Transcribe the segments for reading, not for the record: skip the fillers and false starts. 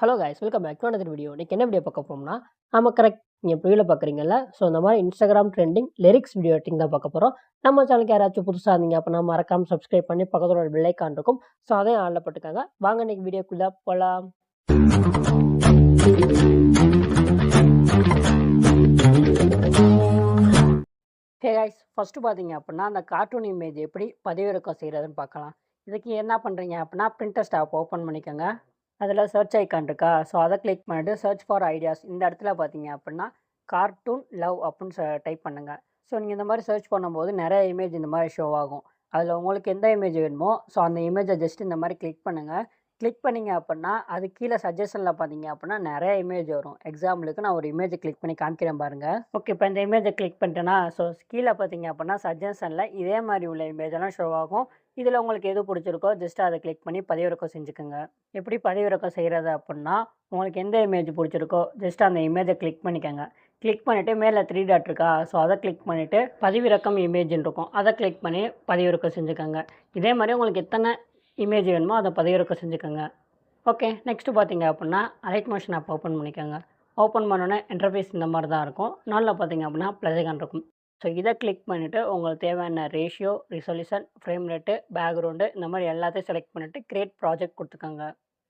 Hello guys, welcome back to another video. இன்னைக்கு என்ன video பார்க்க போறோம்னா, ஆமாம் கரெக்ட், நீங்கள் இப்போ வீடியோ பார்க்குறீங்கல்ல. ஸோ இந்த மாதிரி Instagram trending lyrics video editing தான் பார்க்க போகிறோம். நம்ம சேனலுக்கு யாராச்சும் புதுசாக இருந்தீங்க அப்படின்னா மறக்காமல் சப்ஸ்கிரைப் பண்ணி பக்கத்தில் ஒரு பெல் ஐக்கான் இருக்கும். ஸோ அதையும் ஆளில் போட்டுக்காங்க. வாங்க இன்னைக்கு வீடியோக்குள்ளே போகலாம். ஹே கைஸ், ஃபஸ்ட்டு பார்த்தீங்க அப்படின்னா அந்த கார்ட்டூன் இமேஜ் எப்படி பதிவிறக்கம் செய்கிறதுன்னு பார்க்கலாம். இதுக்கு என்ன பண்ணுறீங்க அப்படின்னா பிரிண்டர் ஆப் ஓப்பன் பண்ணிக்கோங்க. அதில் சர்ச் ஐக்கான் இருக்கா, ஸோ அதை கிளிக் பண்ணிட்டு சர்ச் ஃபார் ஐடியாஸ் இந்த இடத்துல பார்த்தீங்க அப்படின்னா கார்ட்டூன் லவ் அப்படின்னு டைப் பண்ணுங்கள். ஸோ நீங்கள் இந்த மாதிரி சர்ச் பண்ணும்போது நிறைய இமேஜ் இந்த மாதிரி ஷோ ஆகும். அதில் உங்களுக்கு எந்த இமேஜ் வேணுமோ ஸோ அந்த இமேஜை ஜஸ்ட் இந்த மாதிரி கிளிக் பண்ணுங்கள். கிளிக் பண்ணிங்க அப்படின்னா அது கீழே சஜஷனில் பார்த்தீங்க அப்படின்னா நிறைய இமேஜ் வரும். எக்ஸாம்பிளுக்கு நான் ஒரு இமேஜை கிளிக் பண்ணி காமிக்கிறேன் பாருங்கள். ஓகே, இப்போ இந்த இமேஜை கிளிக் பண்ணிட்டேன்னா ஸோ கீழே பார்த்தீங்க அப்படின்னா சஜஷனில் இதே மாதிரி உள்ள இமேஜெல்லாம் ஷோ ஆகும். இதில் உங்களுக்கு எது பிடிச்சிருக்கோ ஜஸ்ட் அதை கிளிக் பண்ணி பதிவிறக்கம் செஞ்சுக்கோங்க. எப்படி பதிவிறக்கம் செய்கிறது அப்படின்னா, உங்களுக்கு எந்த இமேஜ் பிடிச்சிருக்கோ ஜஸ்ட் அந்த இமேஜை கிளிக் பண்ணிக்கோங்க. கிளிக் பண்ணிவிட்டு மேலே 3 டாட் இருக்கா, ஸோ அதை கிளிக் பண்ணிவிட்டு பதிவிறக்கம் இமேஜ்னு இருக்கும், அதை கிளிக் பண்ணி பதிவிறக்கம் செஞ்சுக்கோங்க. இதே மாதிரி உங்களுக்கு எத்தனை இமேஜ் வேணுமோ அதை பதிவிறக்கம் செஞ்சுக்கோங்க. ஓகே, நெக்ஸ்ட்டு பார்த்தீங்க அப்படின்னா அலைட் மோஷன் ஆப் ஓப்பன் பண்ணிக்கோங்க. ஓப்பன் பண்ணோன்னே இன்டர்ஃபேஸ் இந்த மாதிரி தான் இருக்கும். நாளில் பார்த்தீங்க அப்படின்னா ப்ளஸ் ஐகான் இருக்கும். ஸோ இதை கிளிக் பண்ணிவிட்டு உங்களுக்கு தேவையான ratio, resolution, frame rate, background இந்த மாதிரி எல்லாத்தையும் செலக்ட் பண்ணிவிட்டு கிரியேட் ப்ராஜெக்ட் கொடுத்துக்கோங்க.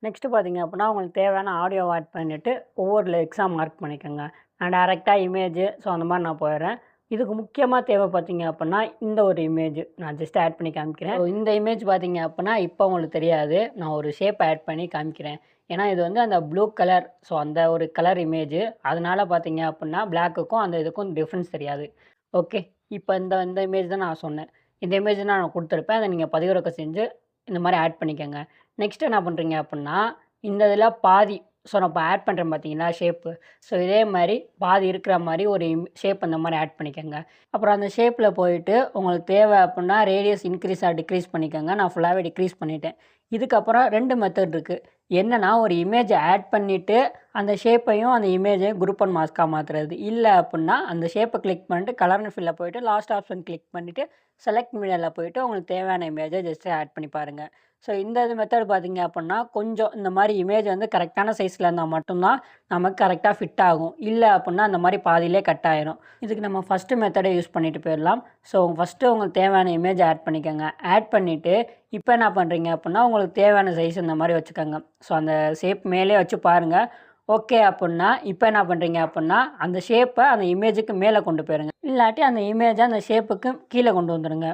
நெக்ஸ்ட்டு பார்த்தீங்க அப்படின்னா உங்களுக்கு தேவையான ஆடியோ ஆட் பண்ணிவிட்டு ஒவ்வொரு லிரிக்ஸாக மார்க் பண்ணிக்கோங்க. நான் டேரெக்டாக இமேஜ் ஸோ அந்த மாதிரி நான் போயிடுறேன். இதுக்கு முக்கியமாக தேவை பார்த்தீங்க அப்படின்னா இந்த ஒரு இமேஜ் நான் ஜஸ்ட் ஆட் பண்ணி காமிக்கிறேன். ஸோ இந்த இமேஜ் பார்த்தீங்க அப்படின்னா இப்போ உங்களுக்கு தெரியாது, நான் ஒரு ஷேப் ஆட் பண்ணி காமிக்கிறேன். ஏன்னா இது வந்து அந்த ப்ளூ கலர், ஸோ அந்த ஒரு கலர் இமேஜ், அதனால் பார்த்தீங்க அப்படின்னா பிளாக்குக்கும் அந்த இதுக்கும் டிஃப்ரென்ஸ் தெரியாது. ஓகே, இப்போ இந்த இந்த இமேஜ் தான் நான் சொன்னேன். இந்த இமேஜ் தான் நான் கொடுத்துருப்பேன். அதை நீங்கள் பதிவிறக்கம் செஞ்சு இந்த மாதிரி ஆட் பண்ணிக்கோங்க. நெக்ஸ்ட் என்ன பண்ணுறீங்க அப்படின்னா இந்த இதில் பாதி, ஸோ நான் இப்போ ஆட் பண்ணுறேன் பார்த்தீங்களா ஷேப்பு, ஸோ இதே மாதிரி பாதி இருக்கிற மாதிரி ஒரு ஷேப் அந்த மாதிரி ஆட் பண்ணிக்கோங்க. அப்புறம் அந்த ஷேப்பில் போயிட்டு உங்களுக்கு தேவை அப்படின்னா ரேடியஸ் இன்க்ரீஸாக டிக்ரீஸ் பண்ணிக்கோங்க. நான் ஃபுல்லாகவே டிக்ரீஸ் பண்ணிட்டேன். இதுக்கப்புறம் 2 மெத்தட் இருக்குது. என்னென்னா ஒரு இமேஜை ஆட் பண்ணிவிட்டு அந்த ஷேப்பையும் அந்த இமேஜையும் குரூப் அண்ட் மாஸ்க்காக மாற்றுறது. இல்லை அப்படின்னா அந்த ஷேப்பை கிளிக் பண்ணிட்டு கலர் அண்ட் ஃபில்லில் போய்ட்டு லாஸ்ட் ஆப்ஷன் கிளிக் பண்ணிவிட்டு செலக்ட் மீடியாவில் போய்ட்டு உங்களுக்கு தேவையான இமேஜை ஜஸ்ட்டு ஆட் பண்ணி பாருங்கள். ஸோ இந்த மெத்தட் பார்த்தீங்க அப்படின்னா கொஞ்சம் இந்த மாதிரி இமேஜ் வந்து கரெக்டான சைஸில் இருந்தால் மட்டும்தான் நமக்கு கரெக்டாக ஃபிட் ஆகும். இல்லை அப்படின்னா அந்த மாதிரி பாதியிலே கட் ஆயிரும். இதுக்கு நம்ம ஃபஸ்ட்டு மெத்தடை யூஸ் பண்ணிட்டு போயிடலாம். ஸோ ஃபஸ்ட்டு உங்களுக்கு தேவையான இமேஜ் ஆட் பண்ணிக்கோங்க. ஆட் பண்ணிவிட்டு இப்போ என்ன பண்ணுறீங்க அப்படின்னா உங்களுக்கு தேவையான சைஸ் இந்த மாதிரி வச்சுக்கோங்க. ஸோ அந்த ஷேப் மேலே வச்சு பாருங்கள். ஓகே அப்படின்னா இப்போ என்ன பண்ணுறீங்க அப்படின்னா அந்த ஷேப்பை அந்த இமேஜுக்கு மேலே கொண்டு போயிருங்க. இல்லாட்டி அந்த இமேஜை அந்த ஷேப்புக்கு கீழே கொண்டு வந்துடுங்க.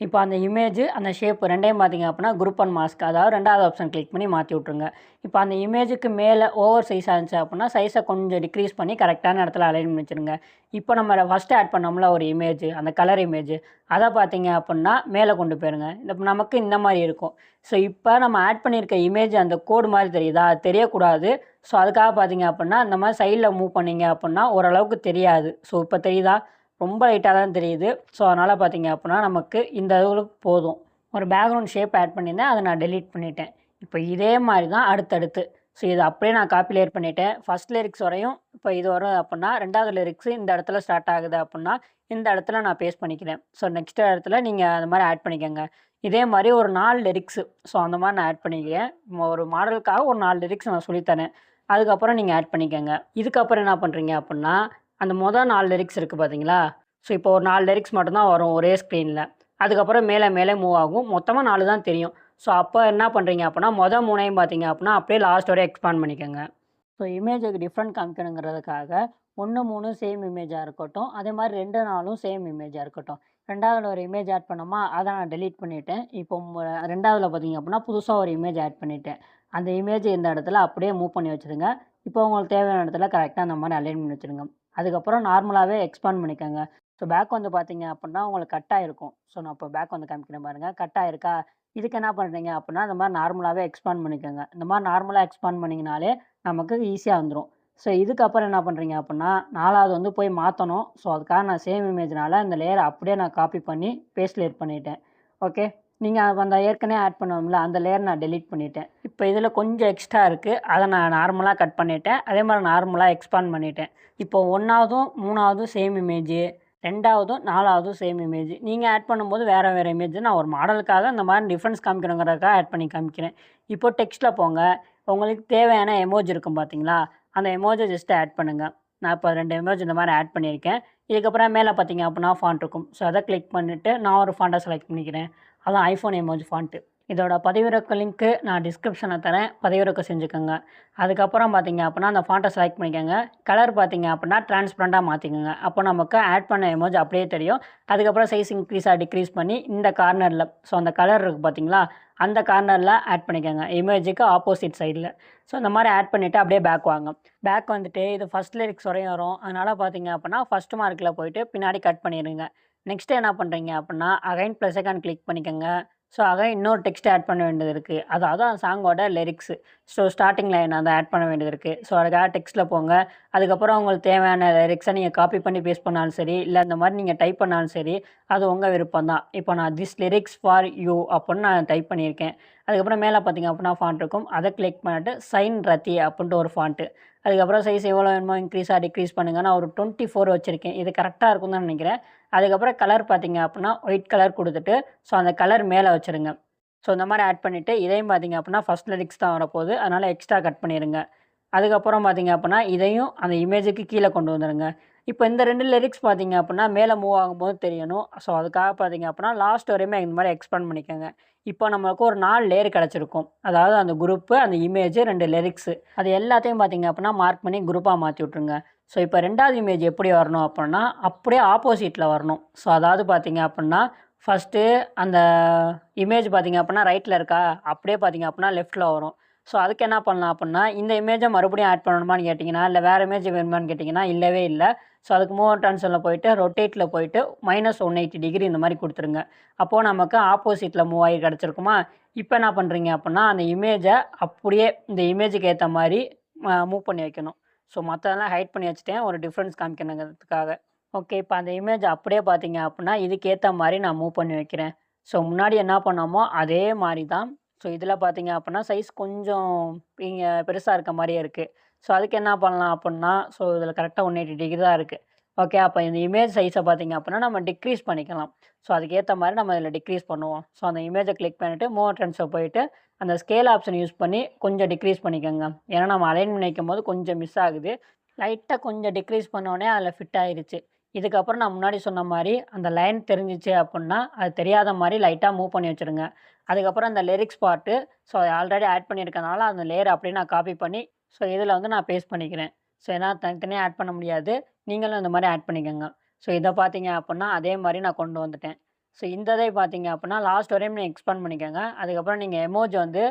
இப்போ அந்த இமேஜ் அந்த ஷேப் ரெண்டையும் பார்த்தீங்க அப்படின்னா குரூப் அண்ட் மாஸ்க், அதாவது 2வது ஆப்ஷன் கிளிக் பண்ணி மாற்றி விட்ருங்க. இப்போ அந்த இமேஜுக்கு மேலே ஓவர் சைஸாக இருந்துச்சு அப்படின்னா சைஸை கொஞ்சம் டிக்ரீஸ் பண்ணி கரெக்டான இடத்துல அலைன் பண்ணி வச்சுருங்க. இப்போ நம்ம ஃபஸ்ட்டு ஆட் பண்ணோம்ல ஒரு இமேஜ், அந்த கலர் இமேஜ், அதை பார்த்தீங்க அப்படின்னா மேலே கொண்டு போயிருங்க. இப்போ நமக்கு இந்த மாதிரி இருக்கும். ஸோ இப்போ நம்ம ஆட் பண்ணியிருக்க இமேஜ் அந்த கோடு மாதிரி தெரியுதா, அது தெரியக்கூடாது. ஸோ அதுக்காக பார்த்தீங்க அப்படின்னா இந்த மாதிரி சைடில் மூவ் பண்ணிங்க அப்படின்னா ஓரளவுக்கு தெரியாது. ஸோ இப்போ தெரியுதா, ரொம்ப லைட்டாக தான் தெரியுது. ஸோ அதனால் பார்த்தீங்க அப்படின்னா நமக்கு இந்த அளவுக்கு போதும். ஒரு பேக்ரவுண்ட் ஷேப் ஆட் பண்ணியிருந்தேன், அதை நான் டெலீட் பண்ணிட்டேன். இப்போ இதே மாதிரி தான் அடுத்தடுத்து. ஸோ இது அப்படியே நான் காப்பி லேயர் பண்ணிவிட்டேன். ஃபஸ்ட் லிரிக்ஸ் வரையும் இப்போ இது வரும் அப்படின்னா 2வது லிரிக்ஸு இந்த இடத்துல ஸ்டார்ட் ஆகுது அப்படின்னா இந்த இடத்துல நான் பேஸ்ட் பண்ணிக்கிறேன். ஸோ நெக்ஸ்ட் இடத்துல நீங்கள் அந்த மாதிரி ஆட் பண்ணிக்கோங்க. இதே மாதிரி ஒரு 4 லிரிக்ஸு ஸோ அந்த மாதிரி நான் ஆட் பண்ணிக்கிறேன். ஒரு மாடலுக்காக ஒரு 4 லிரிக்ஸ் நான் சொல்லித்தரேன். அதுக்கப்புறம் நீங்கள் ஆட் பண்ணிக்கோங்க. இதுக்கப்புறம் என்ன பண்ணுறீங்க அப்படின்னா அந்த மொதல் 4 லிரிக்ஸ் இருக்குது பார்த்தீங்களா, ஸோ இப்போ ஒரு 4 லிரிக்ஸ் மட்டும்தான் வரும் ஒரே ஸ்க்ரீனில். அதுக்கப்புறம் மேலே மேலே மூவ் ஆகும். மொத்தமாக 4 தான் தெரியும். ஸோ அப்போ என்ன பண்ணுறீங்க அப்படின்னா மொதல் 3ஐயும் பார்த்தீங்க அப்படின்னா அப்படியே லாஸ்ட் வரை எக்ஸ்பாண்ட் பண்ணிக்கோங்க. ஸோ இமேஜுக்கு டிஃப்ரெண்ட் காமிக்கணுங்கிறதுக்காக 1, 3 சேம் இமேஜாக இருக்கட்டும், அதே மாதிரி 2, 4ம் சேம் இமேஜாக இருக்கட்டும். 2வதுல ஒரு இமேஜ் ஆட் பண்ணோமா, அதை நான் டெலீட் பண்ணிவிட்டேன். இப்போ 2வதுல பார்த்தீங்க அப்படின்னா புதுசாக ஒரு இமேஜ் ஆட் பண்ணிவிட்டேன். அந்த இமேஜ் இந்த இடத்துல அப்படியே மூவ் பண்ணி வச்சுருங்க. இப்போ உங்களுக்கு தேவையான இடத்துல கரெக்டாக அந்த மாதிரி அலைன் பண்ணி வச்சுருங்க. அதுக்கப்புறம் நார்மலாகவே எக்ஸ்பாண்ட் பண்ணிக்கோங்க. ஸோ பேக் வந்து பார்த்தீங்க அப்படின்னா உங்களுக்கு கட் ஆகிருக்கும். ஸோ நான் இப்போ பேக் வந்து காமிக்கிறேன் பாருங்கள், கட் ஆகிருக்கா. இதுக்கு என்ன பண்ணுறீங்க அப்படின்னா இந்த மாதிரி நார்மலாகவே எக்ஸ்பாண்ட் பண்ணிக்கோங்க. இந்த மாதிரி நார்மலாக எக்ஸ்பாண்ட் பண்ணிங்கனாலே நமக்கு ஈஸியாக வந்துடும். ஸோ இதுக்கப்புறம் என்ன பண்ணுறீங்க அப்படின்னா 4வது வந்து போய் மாற்றணும். ஸோ அதுக்காக நான் சேம் இமேஜ்னால இந்த லேயரை அப்படியே நான் காப்பி பண்ணி பேஸ்ட் லேயர் பண்ணிட்டேன். ஓகே, நீங்கள் அந்த ஏற்கனவே ஆட் பண்ணுவோம்ல அந்த லேயர் நான் டெலீட் பண்ணிட்டேன். இப்போ இதில் கொஞ்சம் எக்ஸ்ட்ரா இருக்குது, அதை நான் நார்மலாக கட் பண்ணிட்டேன். அதே மாதிரி நார்மலாக எக்ஸ்பாண்ட் பண்ணிட்டேன். இப்போ 1வதும் 3வதும் சேம் இமேஜ், 2வதும் 4வதும் சேம் இமேஜ். நீங்க ஆட் பண்ணும்போது வேற வேற இமேஜ். நான் ஒரு மாடலுக்காக இந்த மாரி டிஃபரன்ஸ் காமிக்கணுங்கிறதுக்காக ஆட் பண்ணி காமிக்கிறேன். இப்போ டெக்ஸ்ட்ல போங்க. உங்களுக்கு தேவையான எமோஜி இருக்கும் பார்த்தீங்களா? அந்த எமோஜ ஜஸ்ட் ஆட் பண்ணுங்க. நான் இப்போ 2 எமோஜி இந்த மாரி ஆட் பண்ணியிருக்கேன். இதுக்கப்புறம் மேல பார்த்தீங்க அப்புட்னா ஃபாண்ட் இருக்கும். ஸோ அத கிளிக் பண்ணிட்டு நான் ஒரு ஃபாண்ட்ட செலக்ட் பண்ணிக்கிறேன். அதான் ஐஃபோன் எமோஜி ஃபாண்ட். இதோட பதிவிறக்க லிங்க்கு நான் டிஸ்கிரிப்ஷன்ல தரேன். பதிவிறக்கம் செஞ்சுக்கோங்க. அதுக்கப்புறம் பார்த்தீங்க அப்புட்னா அந்த ஃபாண்ட்ட செலக்ட் பண்ணிக்கோங்க. கலர் பார்த்தீங்க அப்புட்னா டிரான்ஸ்பரண்டா மாத்திக்கோங்க. அப்போ நமக்கு ஆட் பண்ண எமோஜி அப்படியே தெரியும். அதுக்கப்புறம் சைஸ் இன்க்ரீஸ் டிக்ரீஸ் பண்ணி இந்த கார்னர்ல ஸோ அந்த கலர் இருக்கு பார்த்தீங்களா? அந்த கார்னர்ல ஆட் பண்ணிக்கோங்க. இமேஜுக்கு ஆப்போசிட் சைடுல. ஸோ இந்த மாரி ஆட் பண்ணிட்டு அப்படியே பேக் வாங்க. பேக் வந்துட்டு இது ஃபர்ஸ்ட் லிரிக்ஸ் வரையும் வரும். அதனால பார்த்தீங்க அப்புட்னா ஃபர்ஸ்ட் மார்க்ல போயிட்டு பின்னாடி கட் பண்ணிருங்க. நெக்ஸ்ட் என்ன பண்றீங்க அப்புட்னா அகைன் ப்ளஸ் ஐகான் கிளிக் பண்ணிக்கோங்க. ஸோ அகைன் இன்னொரு டெக்ஸ்ட் ஆட் பண்ண வேண்டியது இருக்கு. அதாவது அந்த சாங்கோட லிரிக்ஸ். ஸோ ஸ்டார்ட்டிங் லைன் அத ஆட் பண்ண வேண்டியது இருக்கு. ஸோ அதுக்காக டெக்ஸ்ட்ல போங்க. அதுக்கப்புறம் உங்களுக்கு தேவையான லிரிக்ஸ நீங்க காப்பி பண்ணி பேஸ்ட் பண்ணாலும் சரி, இல்ல இந்த மாரி நீங்க டைப் பண்ணாலும் சரி, அது உங்க விருப்பம் தான். இப்போ நான் திஸ் லிரிக்ஸ் ஃபார் யூ அப்புட்ன்னு நான் டைப் பண்ணியிருக்கேன். அதுக்கப்புறம் மேல பார்த்தீங்க அப்புட்னா ஃபாண்ட் இருக்கும். அத கிளிக் பண்ணிட்டு சைன் ரத்தி அப்புட்ன்ட்டு ஒரு ஃபாண்ட். அதுக்கப்புறம் சைஸ் எவ்வளோ வேணுமோ டிக்ரீஸ் பண்ணுங்க. நான் ஒரு 24 வச்சிருக்கேன். இது கரெக்ட்டா இருக்கும்னு தான் நெனைக்கிறேன். அதுக்கப்புறம் கலர் பார்த்தீங்க அப்புட்னா ஒயிட் கலர் குடுத்துட்டு, ஸோ அந்த கலர் மேல வச்சுருங்க. ஸோ இந்த மாரி ஆட் பண்ணிட்டு, இதையும் பார்த்தீங்க அப்புட்னா ஃபர்ஸ்ட் லிரிக்ஸ் தான் வரப்போகுது. அதனால எக்ஸ்ட்ரா கட் பண்ணிருங்க. அதுக்கப்புறம் பார்த்தீங்க அப்புட்னா, இதையும் அந்த இமேஜுக்கு கீழ கொண்டு வந்துருங்க. இப்போ இந்த 2 லிரிக்ஸ் பார்த்தீங்க அப்புட்னா, மேல மூவ் ஆகும்போது தெரியணும். ஸோ அதுக்காக பார்த்தீங்க அப்புட்னா, லாஸ்ட் வரையுமே இந்த மாரி எக்ஸ்பேண்ட் பண்ணிக்கோங்க. இப்போ நமக்கு ஒரு 4 லேயர் கிடைச்சிருக்கும். அதாவது அந்த குரூப்பு, அந்த இமேஜ், 2 லிரிக்ஸு. அது எல்லாத்தையும் பார்த்தீங்க அப்புட்னா, மார்க் பண்ணி குரூப்பா மாத்தி விட்டுருங்க. ஸோ இப்போ 2வது இமேஜ் எப்படி வரணும் அப்புட்னா, அப்படியே ஆப்போசிட்ல வரணும். ஸோ அதாவது பார்த்தீங்க அப்புட்னா, ஃபர்ஸ்ட்டு அந்த இமேஜ் பார்த்தீங்க அப்புட்னா, ரைட்ல இருக்கா? அப்படியே பார்த்தீங்க அப்புட்னா, லெஃப்ட்ல வரும். ஸோ அதுக்கு என்ன பண்ணலாம் அப்புட்னா, இந்த இமேஜ மறுபடியும் ஆட் பண்ணணுமான்னு கேட்டீங்கன்னா, இல்ல வேற இமேஜ் வேணுமான்னு கேட்டீங்கன்னா, இல்லவே இல்ல. ஸோ அதுக்கு மூவ் ட்ரான்ஸ்ஃபார்ம்ல போயிட்டு, ரொட்டேட்ல போயிட்டு -180 டிகிரி இந்த மாரி குடுத்துருங்க. அப்போ நமக்கு ஆப்போசிட்ல மூவ் ஆகி கிடைச்சிருக்குமா? இப்ப என்ன பண்றீங்க அப்புட்னா, அந்த இமேஜ அப்படியே இந்த இமேஜுக்கு ஏத்த மாரி மூவ் பண்ணி வைக்கணும். ஸோ மத்ததெல்லாம் ஹைட் பண்ணி வச்சுட்டேன். ஒரு டிஃபரன்ஸ் காமிக்கணுங்கிறதுக்காக. ஓகே. இப்ப அந்த இமேஜ் அப்படியே பார்த்தீங்க அப்புட்னா, இதுக்கு ஏத்த மாரி நான் மூவ் பண்ணி வைக்கிறேன். ஸோ முன்னாடி என்ன பண்ணோமோ, அதே மாரி தான். ஸோ இதில பார்த்தீங்க அப்புட்னா, சைஸ் கொஞ்சம் இங்க பெருசா இருக்க மாரியே இருக்கு. ஸோ அதுக்கு என்ன பண்ணலாம் அப்புட்னா, ஸோ இதில கரெக்ட்டா 180 டிகிரி தான் இருக்கு. ஓகே. அப்ப இந்த இமேஜ் சைஸ பார்த்தீங்க அப்புட்னா, நம்ம டிக்ரீஸ் பண்ணிக்கலாம். ஸோ அதுக்கு ஏத்த மாரி நம்ம இதில டிக்ரீஸ் பண்ணுவோம். ஸோ அந்த இமேஜ கிளிக் பண்ணிட்டு, மூவ் ட்ரான்ஸ்ஃபார் போயிட்டு, அந்த ஸ்கேல் ஆப்ஷன் யூஸ் பண்ணி கொஞ்சம் டிக்ரீஸ் பண்ணிக்கோங்க. ஏன்னா நம்ம அலைன் பண்ணி வைக்கும்போது கொஞ்சம் மிஸ் ஆகுது. லைட்டா கொஞ்சம் டிக்ரீஸ் பண்ணோனே அதில ஃபிட் ஆயிருச்சு. இதுக்கப்புறம் நான் முன்னாடி சொன்ன மாரி, அந்த லைன் தெரிஞ்சுச்சு அப்புட்னா, அது தெரியாத மாரி லைட்டா மூவ் பண்ணி வச்சுருங்க. அதுக்கப்புறம் அந்த lyrics part, so already add பண்ணியிருக்கனால, அந்த லேயர அப்படியே நான் காப்பி பண்ணி, ஸோ இதில வந்து நான் பேஸ்ட் பண்ணிக்கிறேன். ஸோ ஏன்னா தனித்தனியா ஆட் பண்ண முடியாது. நீங்களும் இந்த மாரி ஆட் பண்ணிக்கங்க. ஸோ இத பார்த்தீங்க அப்புட்னா, அதே மாரி நான் கொண்டு வந்துட்டேன். ஸோ இந்த இதை பார்த்தீங்க அப்புட்னா, லாஸ்ட் வரையும் நீங்க எக்ஸ்பேண்ட் பண்ணிக்கங்க. அதுக்கப்புறம் நீங்க எமோஜி வந்து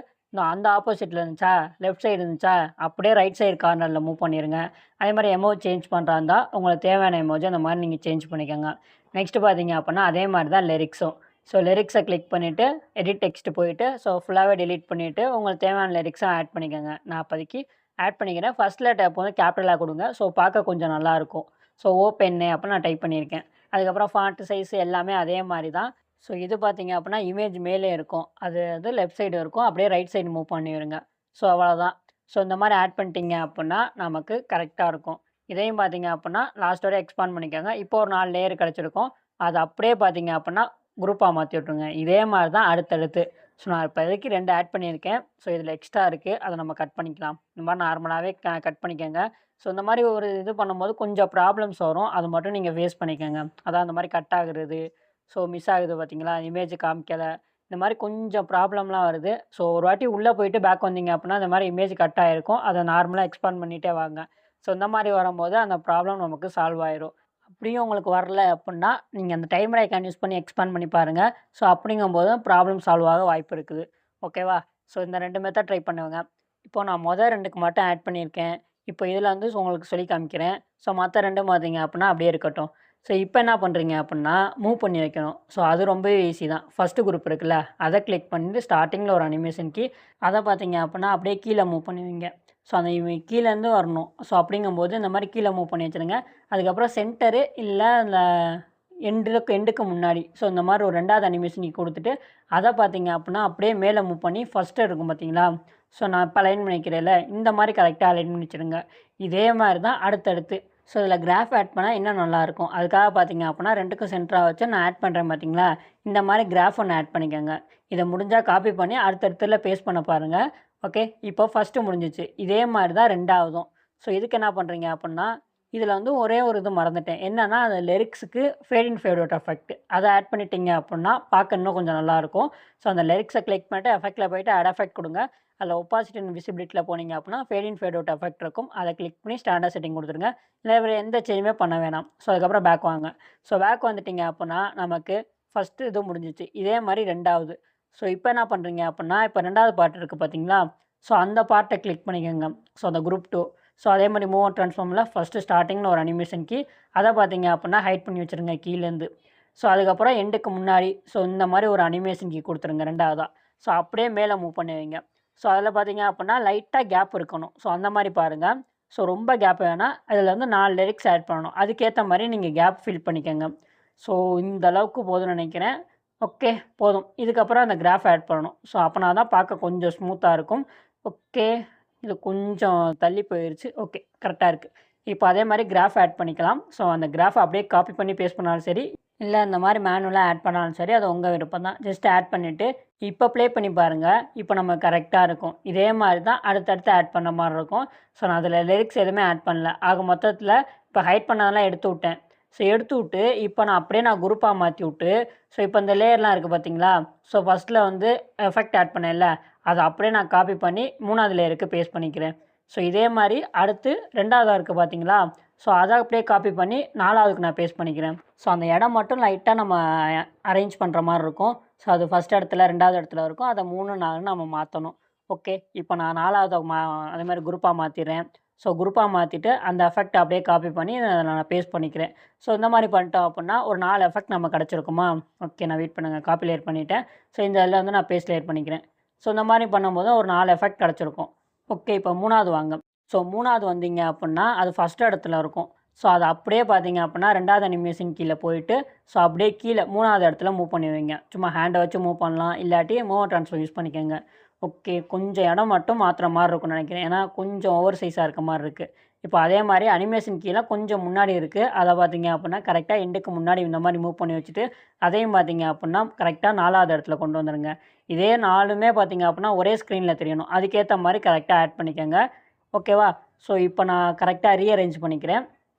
அந்த ஆப்போசிட்ல இருந்துச்சா, லெஃப்ட் சைடு இருந்துச்சா, அப்படியே ரைட் சைடு கார்னர்ல மூவ் பண்ணிருங்க. அதே மாரி எமோஜி சேஞ்ச் பண்றா இருந்தா, உங்களுக்கு தேவையான எமோஜி அந்த மாரி நீங்க சேஞ்ச் பண்ணிக்கங்க. நெக்ஸ்ட் பார்த்தீங்க அப்புட்னா, அதே மாரி தான் லிரிக்ஸும். ஸோ லிரிக்ஸ கிளிக் பண்ணிட்டு, எடிட் டெக்ஸ்ட் போயிட்டு, ஸோ ஃபுல்லாவே டெலீட் பண்ணிட்டு, உங்களுக்கு தேவையான லிரிக்ஸ ஆட் பண்ணிக்கங்க. நான் இப்போதைக்கு ஆட் பண்ணிக்கிறேன். ஃபர்ஸ்ட் லெட்டர் எப்போதும் கேப்பிட்டலா குடுங்க. ஸோ பார்க்க கொஞ்சம் நல்லாருக்கும். ஸோ ஓ-பென்னு அப்புட்ன்னு நான் டைப் பண்ணியிருக்கேன். அதுக்கப்புறம் ஃபாண்ட் சைஸ் எல்லாமே அதே மாரி தான். ஸோ இது பார்த்தீங்க அப்புட்னா, இமேஜ் மேலே இருக்கும். அது வந்து லெஃப்ட் சைடு இருக்கும். அப்படியே ரைட் சைடு மூவ் பண்ணிருங்க. ஸோ அவ்வளோதான். ஸோ இந்த மாரி ஆட் பண்ணிட்டீங்க அப்புட்னா, நமக்கு கரெக்ட்டா இருக்கும். இதையும் பார்த்தீங்க அப்புட்னா, லாஸ்ட் வரை எக்ஸ்பாண்ட் பண்ணிக்கோங்க. இப்போ ஒரு 4 லேயர் கிடைச்சிருக்கும். அத அப்படியே பார்த்தீங்க அப்புட்னா, குரூப்பா மாத்தி விட்டுருங்க. இதே மாரி தான் அடுத்தடுத்து. ஸோ நான் இப்போதைக்கு 2 ஆட் பண்ணியிருக்கேன். ஸோ இதில எக்ஸ்ட்ரா இருக்கு. அத நம்ம கட் பண்ணிக்கலாம். இந்த மாரி நார்மலாவே கட் பண்ணிக்கங்க. ஸோ இந்த மாரி ஒரு இது பண்ணும்போது கொஞ்சம் ப்ராப்ளம்ஸ் வரும். அது மட்டும் நீங்க ஃபேஸ் பண்ணிக்கங்க. அதான் அந்த மாரி கட் ஆகுறது, ஸோ மிஸ் ஆகுது பார்த்தீங்களா? இமேஜ் காமிக்கல. இந்த மாரி கொஞ்சம் ப்ராப்ளம்லாம் வருது. ஸோ ஒரு வாட்டி உள்ள போயிட்டு பேக் வந்தீங்க அப்புட்னா, இந்த மாரி இமேஜ் கட் ஆயிருக்கும். அத நார்மலா எக்ஸ்பாண்ட் பண்ணிட்டே வாங்க. ஸோ இந்த மாரி வரும்போது அந்த ப்ராப்ளம் நமக்கு சால்வ் ஆயிரும். அப்படியும் உங்களுக்கு வரல அப்புட்னா, நீங்க அந்த டைமர் ஐகான் யூஸ் பண்ணி எக்ஸ்பாண்ட் பண்ணி பாருங்க. ஸோ அப்படிங்கும்போது ப்ராப்ளம் சால்வ் ஆக வாய்ப்பு இருக்குது. ஓகேவா? ஸோ இந்த 2 மெத்தட் ட்ரை பண்ணுங்க. இப்போ நான் 2க்கு மட்டும் ஆட் பண்ணியிருக்கேன். இப்போ இதில வந்து உங்களுக்கு சொல்லி காமிக்கிறேன். ஸோ மத்த 2ம் பார்த்தீங்க அப்புட்னா அப்படியே இருக்கட்டும். ஸோ இப்ப என்ன பண்றீங்க அப்புட்னா, மூவ் பண்ணி வைக்கணும். ஸோ அது ரொம்பவே ஈஸி தான். ஃபர்ஸ்ட் குரூப் இருக்குல்ல, அத கிளிக் பண்ணிட்டு ஸ்டார்ட்டிங்ல ஒரு அனிமேஷன் கீ, அத பார்த்தீங்க அப்புட்னா அப்படியே கீழ மூவ் பண்ணுவீங்க. ஸோ அந்த கீழேருந்து வரணும். ஸோ அப்படிங்கும்போது இந்த மாரி கீழ மூவ் பண்ணி வச்சுருங்க. அதுக்கப்புறம் சென்டரு இல்ல அந்த எண்டுக்கு முன்னாடி. ஸோ இந்த மாரி ஒரு 2வது அனிமேஷன் கீ குடுத்துட்டு, அத பார்த்தீங்க அப்புட்னா அப்படியே மேல மூவ் பண்ணி ஃபர்ஸ்ட் இருக்கும் பார்த்தீங்களா? ஸோ நான் இப்ப அலைன் பண்ணி வைக்கிறேன்ல, இந்த மாரி கரெக்ட்டா அலைன் பண்ணி வச்சுருங்க. இதே மாரி தான் அடுத்தடுத்து. ஸோ இதில் கிராஃப் ஆட் பண்ணால் இன்னும் நல்லாயிருக்கும். அதுக்காக பார்த்தீங்க அப்படின்னா 2க்கும் சென்டராக வச்சு நான் ஆட் பண்ணுறேன் பார்த்தீங்களா, இந்த மாதிரி கிராஃப் ஒன்று ஆட் பண்ணிக்கோங்க. இதை முடிஞ்சால் காப்பி பண்ணி அடுத்தடுத்துல பேஸ்ட் பண்ண பாருங்கள். ஓகே, இப்போ ஃபஸ்ட்டு முடிஞ்சிச்சு. இதே மாதிரி தான் 2வதும். ஸோ இதுக்கு என்ன பண்ணுறீங்க அப்படின்னா, இதில் வந்து ஒரே ஒரு இது மறந்துட்டேன். என்னன்னா, அந்த லிரிக்ஸுக்கு ஃபேட் இன் ஃபேட் அவுட் எஃபெக்ட் அதை ஆட் பண்ணிட்டீங்க அப்படின்னா பார்க்க இன்னும் கொஞ்சம் நல்லாயிருக்கும். ஸோ அந்த லிரிக்ஸை கிளிக் பண்ணிட்டு எஃபெக்ட்டில் போயிட்டு ஆட் எஃபெக்ட் கொடுங்க. அதில் ஒப்பாசிட்டி அண்ட் விசிபிலிட்டியில் போனீங்க அப்படின்னா ஃபேட் இன் ஃபேட் அவுட் எஃபெக்ட் இருக்கும். அதை கிளிக் பண்ணி ஸ்டாண்டர்ட் செட்டிங் கொடுத்துருங்க. இல்லை வேறு எந்த சேஞ்சுமே பண்ண வேணாம். ஸோ அதுக்கப்புறம் பேக் வாங்க. ஸோ பேக் வந்துட்டீங்க அப்படின்னா நமக்கு ஃபஸ்ட்டு இது முடிஞ்சிச்சு. இதே மாதிரி 2வது. ஸோ இப்போ என்ன பண்ணுறீங்க அப்படின்னா, இப்போ 2வது பார்ட் இருக்குது பார்த்தீங்களா, ஸோ அந்த பார்ட்டை கிளிக் பண்ணிக்கோங்க. ஸோ அந்த குரூப் 2. ஸோ அதே மாதிரி மூவ் அண்ட் ட்ரான்ஸ்ஃபார்மில் ஃபஸ்ட்டு ஸ்டார்டிங்கில் ஒரு அனிமேஷன் கீ அதை பார்த்தீங்க அப்படின்னா ஹைட் பண்ணி வச்சுருங்க கீழேருந்து. ஸோ அதுக்கப்புறம் எண்டுக்கு முன்னாடி ஸோ இந்த மாதிரி ஒரு அனிமேஷன் கீ கொடுத்துருங்க 2வதா. ஸோ அப்படியே மேலே மூவ் பண்ணுவீங்க. ஸோ அதில் பார்த்தீங்க அப்படின்னா லைட்டாக கேப் இருக்கணும். ஸோ அந்த மாதிரி பாருங்கள். ஸோ ரொம்ப கேப் வேணாம். அதில் வந்து 4 லிரிக்ஸ் ஆட் பண்ணணும். அதுக்கேற்ற மாதிரி நீங்கள் கேப் ஃபில் பண்ணிக்கோங்க. ஸோ இந்த அளவுக்கு போதும்னு நினைக்கிறேன். ஓகே, போதும். இதுக்கப்புறம் அந்த கிராஃப் ஆட் பண்ணணும். ஸோ அப்போனா தான் பார்க்க கொஞ்சம் ஸ்மூத்தாக இருக்கும். ஓகே, இது கொஞ்சம் தள்ளி போயிடுச்சு. ஓகே, கரெக்டாக இருக்குது. இப்போ அதே மாதிரி கிராஃப் ஆட் பண்ணிக்கலாம். ஸோ அந்த கிராஃபை அப்படியே காப்பி பண்ணி பேஸ்ட் பண்ணாலும் சரி, இல்லை இந்த மாதிரி மேனுவலாக ஆட் பண்ணாலும் சரி, அது உங்கள் விருப்பம் தான். ஜஸ்ட் ஆட் பண்ணிவிட்டு இப்போ ப்ளே பண்ணி பாருங்கள். இப்போ நம்ம கரெக்டாக இருக்கும். இதே மாதிரி தான் அடுத்தடுத்து ஆட் பண்ண மாதிரி இருக்கும். ஸோ நான் அதில் லிரிக்ஸ் எதுவுமே ஆட் பண்ணல. ஆக மொத்தத்தில் இப்போ ஹைட் பண்ணதெல்லாம் எடுத்து விட்டேன். ஸோ எடுத்து விட்டு இப்போ நான் அப்படியே குரூப்பாக மாற்றி விட்டு, ஸோ இப்போ இந்த லேயர்லாம் இருக்குது பார்த்தீங்களா, ஸோ ஃபஸ்ட்டில் வந்து எஃபெக்ட் ஆட் பண்ணேன்ல, அதை அப்படியே நான் காப்பி பண்ணி 3வது லேயருக்கு பேஸ்ட் பண்ணிக்கிறேன். ஸோ இதே மாதிரி அடுத்து 2வதா இருக்குது பார்த்தீங்களா, ஸோ அதை அப்படியே காப்பி பண்ணி 4வதுக்கு நான் பேஸ்ட் பண்ணிக்கிறேன். ஸோ அந்த இடம் மட்டும் லைட்டாக நம்ம அரேஞ்ச் பண்ணுற மாதிரி இருக்கும். ஸோ அது ஃபஸ்ட் இடத்துல 2வது இடத்துல இருக்கும். அதை 3, 4 நம்ம மாற்றணும். ஓகே, இப்போ நான் 4வத அதே மாதிரி குரூப்பாக மாற்றிடுறேன். ஸோ குரூப்பாக மாற்றிட்டு அந்த எஃபெக்ட் அப்படியே காப்பி பண்ணி நான் பேஸ்ட் பண்ணிக்கிறேன். ஸோ இந்த மாதிரி பண்ணிட்டோம் அப்படின்னா ஒரு 4 எஃபெக்ட் நம்ம கிடச்சிருக்குமா. ஓகே, நான் வெயிட் பண்ணுங்கள், காப்பி லேயர் பண்ணிவிட்டேன். ஸோ இந்த இதில் வந்து நான் பேஸ்ட் லேயர் பண்ணிக்கிறேன். ஸோ இந்த மாதிரி பண்ணும்போது ஒரு 4 எஃபெக்ட் கிடச்சிருக்கும். ஓகே, இப்போ 3வது வாங்க. ஸோ 3வது வந்தீங்க அப்படின்னா அது ஃபஸ்ட் இடத்துல இருக்கும். ஸோ அது அப்படியே பார்த்தீங்க அப்படின்னா 2வது அனிமேஷன் கீழே போயிட்டு ஸோ அப்படியே கீழே 3வது இடத்துல மூவ் பண்ணுவீங்க. சும்மா ஹேண்டை வச்சு மூவ் பண்ணலாம், இல்லாட்டி மூவ் ட்ரான்ஸ்ஃபர் யூஸ் பண்ணிக்கோங்க. ஓகே, கொஞ்சம் இடம் மட்டும் மாற்றுற மாதிரி இருக்கும்னு நினைக்கிறேன். ஏன்னா கொஞ்சம் ஓவர் சைஸாக இருக்க மாதிரி இருக்குது. இப்போ அதே மாதிரி அனிமேஷன் கீழே கொஞ்சம் முன்னாடி இருக்குது. அதை பார்த்தீங்க அப்படின்னா கரெக்டாக எண்டுக்கு முன்னாடி இந்த மாதிரி மூவ் பண்ணி வச்சுட்டு அதையும் பார்த்தீங்க அப்படின்னா கரெக்டாக 4வது இடத்துல கொண்டு வந்துடுங்க. இதே 4மே பார்த்தீங்க அப்படின்னா ஒரே ஸ்க்ரீனில் தெரியணும். அதுக்கேற்ற மாதிரி கரெக்டாக ஆட் பண்ணிக்கோங்க. ஓகேவா. ஸோ இப்போ நான் கரெக்டாக ரீஅரேஞ்ச் பண்ணிக்கிறேன்.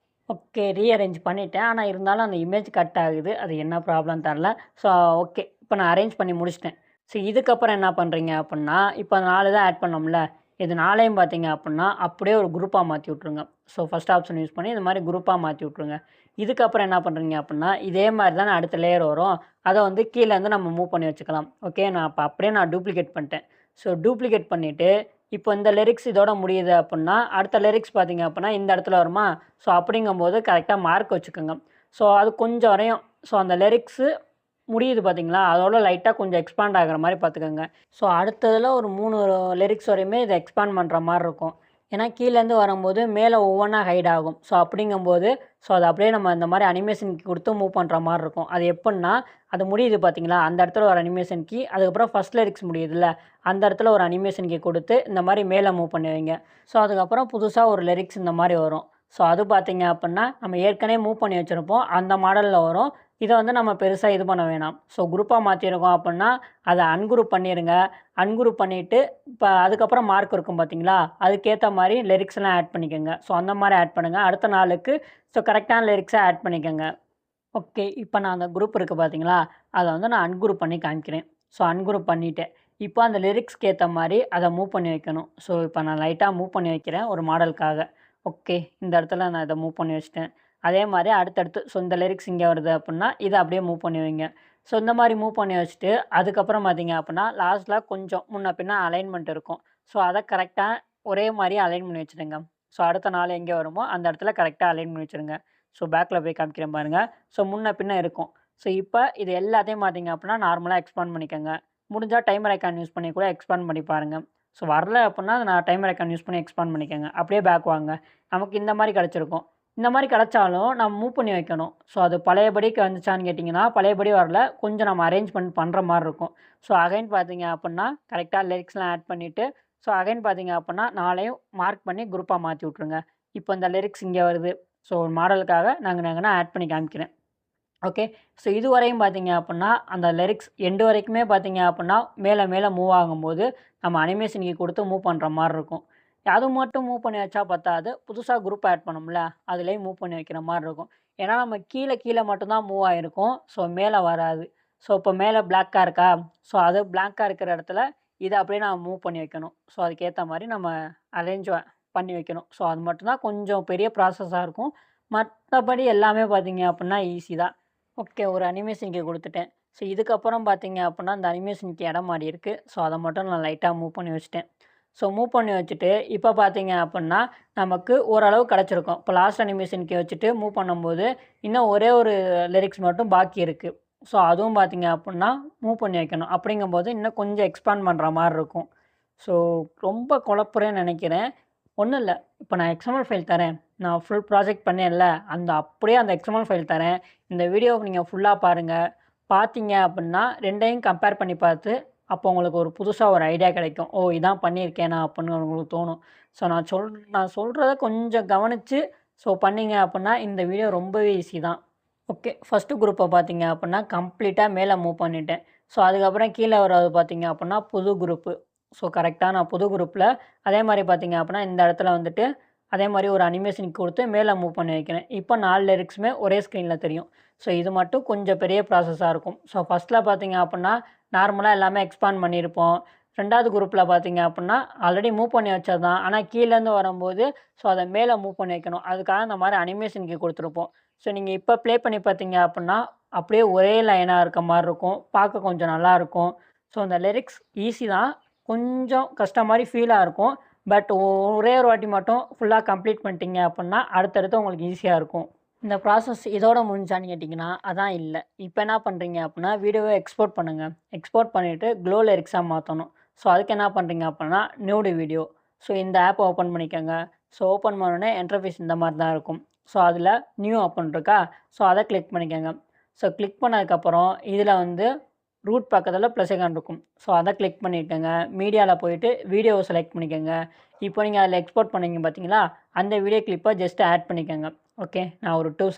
ஓகே, ரீஅரேஞ்ச் பண்ணிட்டேன். ஆனால் இருந்தாலும் அந்த இமேஜ் கட் ஆகுது. அது என்ன ப்ராப்ளம் தெரில. ஸோ ஓகே, இப்போ நான் அரேஞ்ச் பண்ணி முடிச்சிட்டேன். ஸோ இதுக்கப்புறம் என்ன பண்ணுறீங்க அப்படின்னா, இப்போ 4 தான் ஆட் பண்ணோம்ல, இது 4யும் பார்த்தீங்க அப்படின்னா அப்படியே ஒரு குரூப்பாக மாற்றி விட்ருங்க. ஸோ ஃபஸ்ட் ஆப்ஷன் யூஸ் பண்ணி இந்த மாதிரி குரூப்பாக மாற்றி விட்ருங்க. இதுக்கப்புறம் என்ன பண்ணுறீங்க அப்படின்னா, இதே மாதிரி தான் அடுத்த லேயர் வரும். அதை வந்து கீழேருந்து நம்ம மூவ் பண்ணி வச்சுக்கலாம். ஓகே, நான் இப்போ அப்படியே டூப்ளிகேட் பண்ணிட்டேன். ஸோ டூப்ளிகேட் பண்ணிவிட்டு இப்போ இந்த லிரிக்ஸ் இதோட முடியுது அப்படின்னா அடுத்த லிரிக்ஸ் பார்த்தீங்க அப்படின்னா இந்த இடத்துல வருமா. ஸோ அப்படிங்கும்போது கரெக்டாக மார்க் வச்சுக்கோங்க. ஸோ அது கொஞ்சம் வரையும் ஸோ அந்த லிரிக்ஸு முடியுது பார்த்தீங்களா, அதோட லைட்டாக கொஞ்சம் எக்ஸ்பாண்ட் ஆகிற மாதிரி பார்த்துக்கோங்க. ஸோ அடுத்ததில் ஒரு 3 லிரிக்ஸ் வரையுமே இதை எக்ஸ்பாண்ட் பண்ணுற மாதிரி இருக்கும். ஏன்னா கீழேருந்து வரும்போது மேலே ஒவ்வொன்றா ஹைட் ஆகும். ஸோ அப்படிங்கும்போது ஸோ அதை அப்படியே நம்ம இந்த மாதிரி அனிமேஷன் கீ கொடுத்து மூவ் பண்ணுற மாதிரி இருக்கும். அது எப்படின்னா அது முடியுது பார்த்தீங்களா, அந்த இடத்துல ஒரு அனிமேஷன் கீ, அதுக்கப்புறம் ஃபஸ்ட் லிரிக்ஸ் முடியுதுல்ல, அந்த இடத்துல ஒரு அனிமேஷன் கீ கொடுத்து இந்த மாதிரி மேலே மூவ் பண்ணுவீங்க. ஸோ அதுக்கப்புறம் புதுசாக ஒரு லிரிக்ஸ் இந்த மாதிரி வரும். ஸோ அது பார்த்தீங்க அப்படின்னா நம்ம ஏற்கனவே மூவ் பண்ணி வச்சுருப்போம், அந்த மாடலில் வரும். இதை வந்து நம்ம பெருசாக இது பண்ண வேணாம். ஸோ குரூப்பாக மாற்றிருக்கோம் அப்படின்னா அதை அன்குரூப் பண்ணிடுங்க. அன்குரூப் பண்ணிவிட்டு இப்போ அதுக்கப்புறம் மார்க் இருக்கும் பார்த்தீங்களா, அதுக்கேற்ற மாதிரி லிரிக்ஸ்லாம் ஆட் பண்ணிக்கோங்க. ஸோ அந்த மாதிரி ஆட் பண்ணுங்கள். அடுத்த நாளுக்கு ஸோ கரெக்டான லிரிக்ஸை ஆட் பண்ணிக்கோங்க. ஓகே, இப்போ நான் அந்த குரூப் இருக்குது பார்த்தீங்களா, அதை வந்து நான் அன்குரூப் பண்ணி காமிக்கிறேன். ஸோ அன்குரூப் பண்ணிவிட்டேன். இப்போ அந்த லிரிக்ஸ்க்கு ஏற்ற மாதிரி அதை மூவ் பண்ணி வைக்கணும். ஸோ இப்போ நான் லைட்டாக மூவ் பண்ணி வைக்கிறேன் ஒரு மாடலுக்காக. ஓகே, இந்த இடத்துல நான் இதை மூவ் பண்ணி வச்சுட்டேன். அதே மாதிரி அடுத்தடுத்து ஸோ இந்த லிரிக்ஸ் இங்கே வருது அப்படின்னா இதை அப்படியே மூவ் பண்ணி வைங்க. ஸோ இந்த மாதிரி மூவ் பண்ணி வச்சுட்டு அதுக்கப்புறம் பார்த்தீங்க அப்படின்னா லாஸ்ட்டில் கொஞ்சம் முன்ன பின்ன அலைன்மெண்ட் இருக்கும். ஸோ அதை கரெக்டாக ஒரே மாதிரி அலைன் பண்ணி வச்சுடுங்க. ஸோ அடுத்த நாள் எங்கே வருமோ அந்த இடத்துல கரெக்டாக அலைன் பண்ணி வச்சுருங்க. ஸோ பேக்கில் போய் காமிக்கிறேன் பாருங்கள். ஸோ முன்ன பின்ன இருக்கும். ஸோ இப்போ இது எல்லாத்தையும் பார்த்தீங்க அப்படின்னா நார்மலாக எக்ஸ்பாண்ட் பண்ணிக்கோங்க. முடிஞ்சால் டைமர் ஐக்கான் யூஸ் பண்ணி கூட எக்ஸ்பாண்ட் பண்ணி பாருங்கள். ஸோ வரல அப்படின்னா நான் டைமர் ஐக்கான் யூஸ் பண்ணி எக்ஸ்பாண்ட் பண்ணிக்கோங்க. அப்படியே பேக் வாங்க. நமக்கு இந்த மாதிரி கிடச்சிருக்கும். இந்த மாதிரி கிடச்சாலும் நம்ம மூவ் பண்ணி வைக்கணும். ஸோ அது பழையபடிக்கு வந்துச்சான்னு கேட்டிங்கன்னா பழையபடி வரல, கொஞ்சம் நம்ம அரேஞ்ச்மெண்ட் பண்ணுற மாதிரி இருக்கும். ஸோ அகைன் பார்த்தீங்க அப்படின்னா கரெக்டாக லிரிக்ஸ்லாம் ஆட் பண்ணிவிட்டு ஸோ அகைன் பார்த்தீங்க அப்படின்னா 4யும் மார்க் பண்ணி குரூப்பாக மாற்றி விட்ருங்க. இப்போ இந்த லிரிக்ஸ் இங்கே வருது. ஸோ மாடலுக்காக நான் ஆட் பண்ணி காமிக்கிறேன். ஓகே. ஸோ இதுவரையும் பார்த்தீங்க அப்புட்னா, அந்த லிரிக்ஸ் எண்டு வரைக்குமே பார்த்தீங்க அப்புட்னா, மேல மூவ் ஆகும்போது, நம்ம அனிமேஷன் கீ குடுத்து மூவ் பண்ற மாரி இருக்கும். அது மட்டும் மூவ் பண்ணி வச்சா பத்தாது. புதுசா குரூப் ஆட் பண்ணோம்ல, அதிலேயும் மூவ் பண்ணி வைக்கிற மாரி இருக்கும். ஏன்னா, நம்ம கீழ மட்டும் தான் மூவ் ஆயிருக்கும். ஸோ மேல வராது. ஸோ இப்போ மேல பிளாக்கா இருக்கா? ஸோ அது பிளாங்க்கா இருக்கிற இடத்துல, இத அப்படியே நான் மூவ் பண்ணி வைக்கணும். ஸோ அதுக்கேத்த மாரி நம்ம அரேஞ்ச் பண்ணி வைக்கணும். ஸோ அது மட்டும் தான் கொஞ்சம் பெரிய ப்ராசஸா இருக்கும். மத்தபடி எல்லாமே பார்த்தீங்க அப்புட்னா ஈஸி தான். ஓகே. ஒரு அனிமேஷன் கீ குடுத்துட்டேன். ஸோ இதுக்கப்புறம் பார்த்தீங்க அப்புட்னா, அந்த அனிமேஷன் கீ இடம் மாறி இருக்கு. ஸோ அத மட்டும் நான் லைட்டா மூவ் பண்ணி வச்சுட்டேன். ஸோ மூவ் பண்ணி வச்சுட்டு, இப்ப பார்த்தீங்க அப்புட்னா, நமக்கு ஓரளவு கிடைச்சிருக்கும். இப்போ லாஸ்ட் அனிமேஷன் கீ வச்சுட்டு மூவ் பண்ணும்போது, இன்னும் ஒரே ஒரு லிரிக்ஸ் மட்டும் பாக்கி இருக்கு. ஸோ அதுவும் பார்த்தீங்க அப்புட்னா, மூவ் பண்ணி வைக்கணும். அப்படிங்கும்போது இன்னும் கொஞ்சம் எக்ஸ்பேண்ட் பண்ற மாரி இருக்கும். ஸோ ரொம்ப குழப்புறேன்னு நெனைக்கிறேன். ஒண்ணும் இல்ல. இப்ப நான் எக்ஸ்எம்எல் ஃபைல் தரேன். நான் ஃபுல் ப்ராஜெக்ட் பண்ணேன்ல, அப்படியே அந்த எக்ஸ்எம்எல் ஃபைல் தரேன். இந்த வீடியோவ நீங்க ஃபுல்லா பாருங்க. பார்த்தீங்க அப்புட்னா 2யும் கம்பேர் பண்ணி பார்த்து, அப்போ உங்களுக்கு ஒரு புதுசா ஒரு ஐடியா கிடைக்கும். ஓ! இதான் பண்ணியிருக்கேனா அப்படின்னு உங்களுக்கு தோணும். ஸோ நான் சொல்றத கொஞ்சம் கவனிச்சு, ஸோ பண்ணீங்க அப்புட்னா, இந்த வீடியோ ரொம்பவே ஈஸி தான். ஓகே. ஃபர்ஸ்ட்டு குரூப்ப பார்த்தீங்க அப்புட்னா, கம்ப்ளீட்டா மேல மூவ் பண்ணிட்டேன். ஸோ அதுக்கப்புறம் கீழ வர்றது பார்த்தீங்க அப்புட்னா, புது குரூப்பு. ஸோ கரெக்ட்டா நான் புது குரூப்ல அதே மாரி பார்த்தீங்க அப்புட்னா, இந்த இடத்துல வந்துட்டு அதே மாரி ஒரு அனிமேஷன் குடுத்து மேல மூவ் பண்ணி வைக்கிறேன். இப்போ 4 லிரிக்ஸுமே ஒரே ஸ்க்ரீன்ல தெரியும். ஸோ இது மட்டும் கொஞ்சம் பெரிய ப்ராசஸா இருக்கும். ஸோ ஃபர்ஸ்ட்ல பார்த்தீங்க அப்புட்னா, நார்மலா எல்லாமே எக்ஸ்பாண்ட் பண்ணியிருப்போம். 2வது குரூப்ல பார்த்தீங்க அப்புட்னா, ஆல்ரெடி மூவ் பண்ணி வச்சது தான். ஆனா கீழேருந்து வரும்போது, ஸோ அத மேல மூவ் பண்ணி வைக்கணும். அதுக்காக இந்த மாரி அனிமேஷன் கீ குடுத்துருப்போம். ஸோ நீங்க இப்ப ப்ளே பண்ணி பார்த்தீங்க அப்புட்னா, அப்படியே ஒரே லைனா இருக்க மாரி இருக்கும். பார்க்க கொஞ்சம் நல்லாருக்கும். ஸோ இந்த லிரிக்ஸ் ஈஸி தான். கொஞ்சம் கஷ்டம் மாரி ஃபீலா இருக்கும். பட் ஒரே ஒரு வாட்டி மட்டும் ஃபுல்லா கம்ப்ளீட் பண்ணிட்டீங்க அப்புட்னா, அடுத்தடுத்து உங்களுக்கு ஈஸியா இருக்கும். இந்த ப்ராசஸ் இதோட முடிஞ்சான்னு கேட்டிங்கன்னா, அதான் இல்ல. இப்ப என்ன பண்றீங்க அப்புட்னா, வீடியோவ எக்ஸ்போர்ட் பண்ணுங்க. எக்ஸ்போர்ட் பண்ணிட்டு க்ளோ லிரிக்ஸா மாத்தணும். ஸோ அதுக்கு என்ன பண்றீங்க அப்புட்னா, நியூடு வீடியோ. ஸோ இந்த ஆப்ப ஓப்பன் பண்ணிக்கங்க. ஸோ ஓப்பன் பண்ணோனே இன்டர்ஃபேஸ் இந்த மாரி தான் இருக்கும். ஸோ அதில நியூ அப்புட்ன்னு இருக்கா? ஸோ அத கிளிக் பண்ணிக்கங்க. ஸோ கிளிக் பண்ணதுக்கப்புறம், இதில வந்து ரூட் பக்கத்தில ப்ளஸ் ஐகான் இருக்கும். ஸோ அத கிளிக் பண்ணிக்கங்க. மீடியால போயிட்டு வீடியோவ செலக்ட் பண்ணிக்கங்க. இப்போ நீங்க அதில எக்ஸ்போர்ட் பண்ணீங்க பார்த்தீங்களா? அந்த வீடியோ கிளிப்ப ஜஸ்ட் ஆட் பண்ணிக்கங்க. ஓகே. நான் ஒரு 2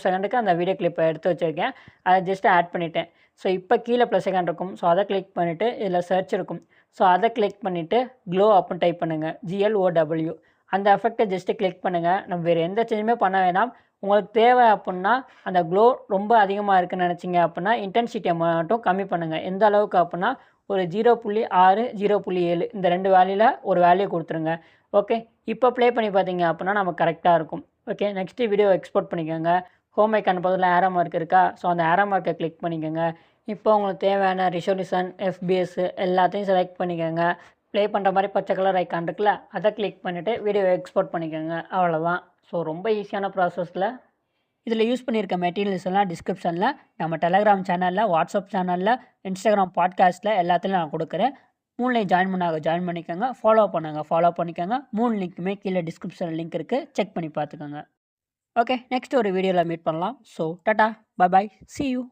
செகண்டுக்கு அந்த வீடியோ கிளிப்ப எடுத்து வச்சிருக்கேன். அத ஜஸ்ட் ஆட் பண்ணிட்டேன். ஸோ இப்ப கீழ ப்ளஸ் ஐகான் இருக்கும். ஸோ அத கிளிக் பண்ணிட்டு இதில சர்ச் இருக்கும். ஸோ அத கிளிக் பண்ணிட்டு க்ளோ அப்புட்ன்னு டைப் பண்ணுங்க. GLOW. அந்த எஃபெக்ட்ட ஜஸ்ட் கிளிக் பண்ணுங்க. நம்ம வேற எந்த சேஞ்சுமே பண்ண வேணாம். உங்களுக்கு தேவை அப்புட்னா, அந்த க்ளோ ரொம்ப அதிகமா இருக்குன்னு நெனச்சீங்க அப்புட்னா, இன்டென்சிட்டிய மட்டும் கம்மி பண்ணுங்க. எந்த அளவுக்கு அப்புட்னா, ஒரு 0.6, 0.7 இந்த 2 வேல்யூல ஒரு வேல்யூ குடுத்துருங்க. ஓகே. இப்ப ப்ளே பண்ணி பார்த்தீங்க அப்புட்னா, நமக்கு கரெக்ட்டா இருக்கும். ஓகே. நெக்ஸ்ட் வீடியோவ எக்ஸ்போர்ட் பண்ணிக்கங்க. ஹோம் ஐகான் பக்கத்தில ஏரோ மார்க் இருக்கா? ஸோ அந்த ஏரோ மார்க்க கிளிக் பண்ணிக்கங்க. இப்போ உங்களுக்கு தேவையான ரெசொல்யூஷன், FPS எல்லாத்தையும் செலக்ட் பண்ணிக்கங்க. ப்ளே பண்ற மாரி பச்சை கலர் ஐகான் இருக்குல்ல, அத கிளிக் பண்ணிட்டு வீடியோவ எக்ஸ்போர்ட் பண்ணிக்கங்க. அவ்வளோதான். ஸோ ரொம்ப ஈஸியான ப்ராசஸ்ல இதில யூஸ் பண்ணியிருக்க மெட்டீரியல்ஸ் எல்லாம் டிஸ்கிரிப்ஷன்ல, நம்ம டெலகிராம் சேனல்ல, வாட்ஸ்அப் சேனல்ல, இன்ஸ்டாகிராம் பாட்காஸ்ட்ல எல்லாத்துலயும் நான் குடுக்குறேன். 3லயும் ஜாயின் பண்ணிக்கங்க. ஃபாலோ பண்ணிக்கங்க. 3 லிங்க்குமே கீழ டிஸ்கிரிப்ஷன்ல லிங்க் இருக்கு. செக் பண்ணி பார்த்துக்கங்க. ஓகே. நெக்ஸ்ட் ஒரு வீடியோல மீட் பண்ணலாம். So Tata. Bye bye. Sea you.